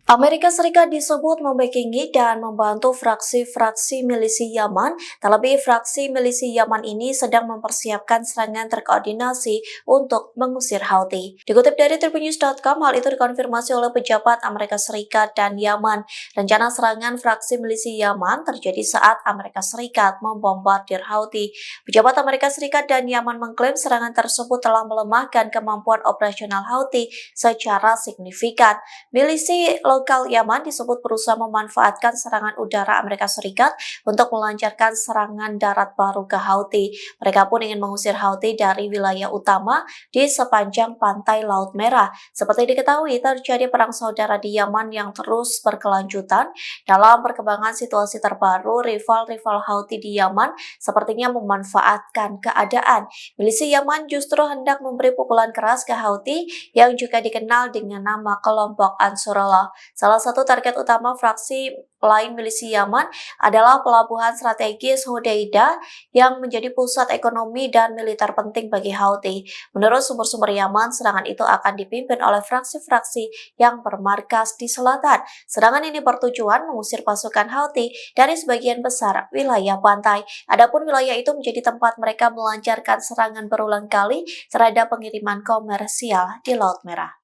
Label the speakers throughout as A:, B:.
A: Amerika Serikat disebut membackingi dan membantu fraksi-fraksi milisi Yaman, terlebih fraksi milisi Yaman ini sedang mempersiapkan serangan terkoordinasi untuk mengusir Houthi. Dikutip dari tribunnews.com, hal itu dikonfirmasi oleh pejabat Amerika Serikat dan Yaman. Rencana serangan fraksi milisi Yaman terjadi saat Amerika Serikat membombardir Houthi. Pejabat Amerika Serikat dan Yaman mengklaim serangan tersebut telah melemahkan kemampuan operasional Houthi secara signifikan. Milisi lokal Yaman disebut berusaha memanfaatkan serangan udara Amerika Serikat untuk melancarkan serangan darat baru ke Houthi. Mereka pun ingin mengusir Houthi dari wilayah utama di sepanjang pantai Laut Merah. Seperti diketahui, terjadi perang saudara di Yaman yang terus berkelanjutan. Dalam perkembangan situasi terbaru, rival-rival Houthi di Yaman sepertinya memanfaatkan keadaan. Milisi Yaman justru hendak memberi pukulan keras ke Houthi yang juga dikenal dengan nama kelompok Ansarullah. Salah satu target utama fraksi lain milisi Yaman adalah pelabuhan strategis Hodeidah yang menjadi pusat ekonomi dan militer penting bagi Houthi. Menurut sumber-sumber Yaman, serangan itu akan dipimpin oleh fraksi-fraksi yang bermarkas di selatan. Serangan ini bertujuan mengusir pasukan Houthi dari sebagian besar wilayah pantai. Adapun wilayah itu menjadi tempat mereka melancarkan serangan berulang kali terhadap pengiriman komersial di Laut Merah.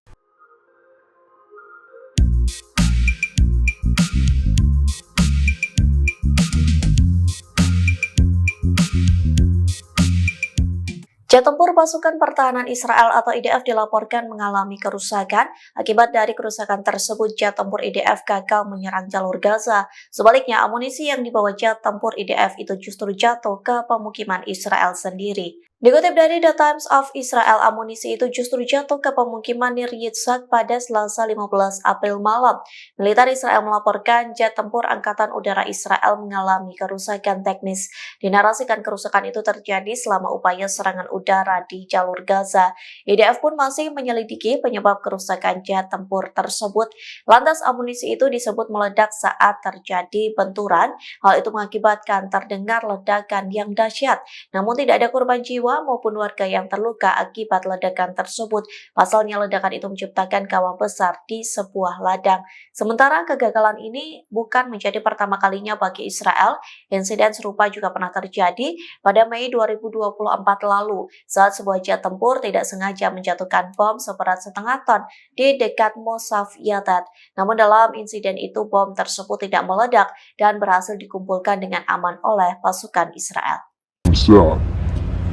A: Jet tempur pasukan pertahanan Israel atau IDF dilaporkan mengalami kerusakan. Akibat dari kerusakan tersebut, jet tempur IDF gagal menyerang jalur Gaza. Sebaliknya, amunisi yang dibawa jet tempur IDF itu justru jatuh ke pemukiman Israel sendiri. Dikutip dari The Times of Israel, amunisi itu justru jatuh ke pemukiman Nir Yitzhak pada Selasa 15 April malam. Militer Israel melaporkan jet tempur Angkatan Udara Israel mengalami kerusakan teknis. Dinarasikan kerusakan itu terjadi selama upaya serangan udara di jalur Gaza. IDF pun masih menyelidiki penyebab kerusakan jet tempur tersebut. Lantas amunisi itu disebut meledak saat terjadi benturan. Hal itu mengakibatkan terdengar ledakan yang dahsyat. Namun tidak ada korban jiwa maupun warga yang terluka akibat ledakan tersebut. Pasalnya ledakan itu menciptakan kawah besar di sebuah ladang. Sementara kegagalan ini bukan menjadi pertama kalinya bagi Israel. Insiden serupa juga pernah terjadi pada Mei 2024 lalu saat sebuah jet tempur tidak sengaja menjatuhkan bom seberat setengah ton di dekat Mosaf Yatat. Namun dalam insiden itu bom tersebut tidak meledak dan berhasil dikumpulkan dengan aman oleh pasukan Israel.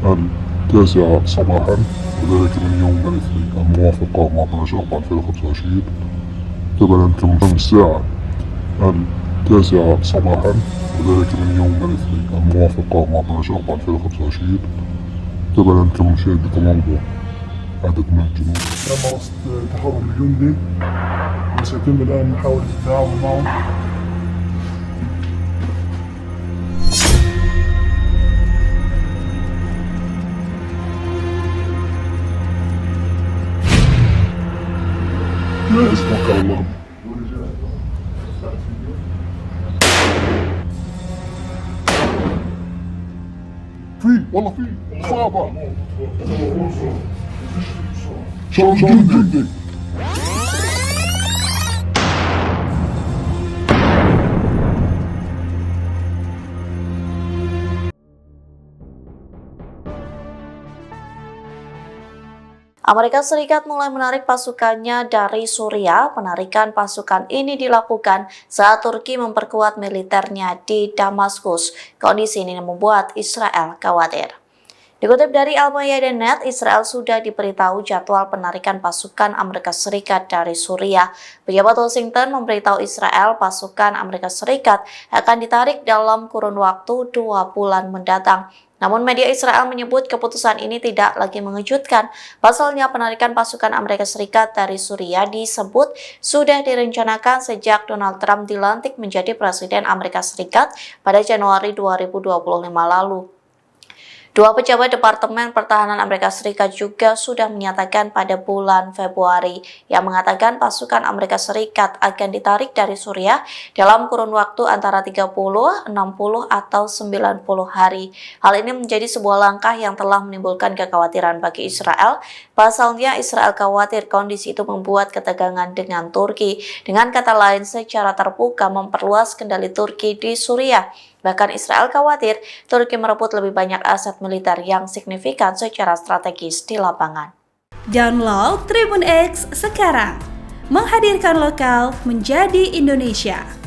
B: التاسعة صباحا وذلك من يوم الاثنين الموافق 14/4/2025 قبل الساعة التاسعة صباحا وذلك من يوم الاثنين الموافق 14/4/2025 قبل مشاهدة الموضوع عدد من الجنود. تم رصد تحرك الجندي وسيتم الآن محاولة التعامل معه. لا اسمك الله في والله في إصابة شلون جندي
A: Amerika Serikat mulai menarik pasukannya dari Suriah. Penarikan pasukan ini dilakukan saat Turki memperkuat militernya di Damaskus. Kondisi ini membuat Israel khawatir. Dikutip dari Al-Mayadeen.net, Israel sudah diberitahu jadwal penarikan pasukan Amerika Serikat dari Suriah. Pejabat Washington memberitahu Israel pasukan Amerika Serikat akan ditarik dalam kurun waktu 2 bulan mendatang. Namun media Israel menyebut keputusan ini tidak lagi mengejutkan. Pasalnya penarikan pasukan Amerika Serikat dari Suriah disebut sudah direncanakan sejak Donald Trump dilantik menjadi Presiden Amerika Serikat pada Januari 2025 lalu. Dua pejabat Departemen Pertahanan Amerika Serikat juga sudah menyatakan pada bulan Februari yang mengatakan pasukan Amerika Serikat akan ditarik dari Suriah dalam kurun waktu antara 30, 60, atau 90 hari. Hal ini menjadi sebuah langkah yang telah menimbulkan kekhawatiran bagi Israel. Pasalnya, Israel khawatir kondisi itu membuat ketegangan dengan Turki. Dengan kata lain, secara terbuka memperluas kendali Turki di Suriah. Bahkan Israel khawatir Turki merebut lebih banyak aset militer yang signifikan secara strategis di lapangan.
C: Download Tribun X sekarang, menghadirkan lokal menjadi Indonesia.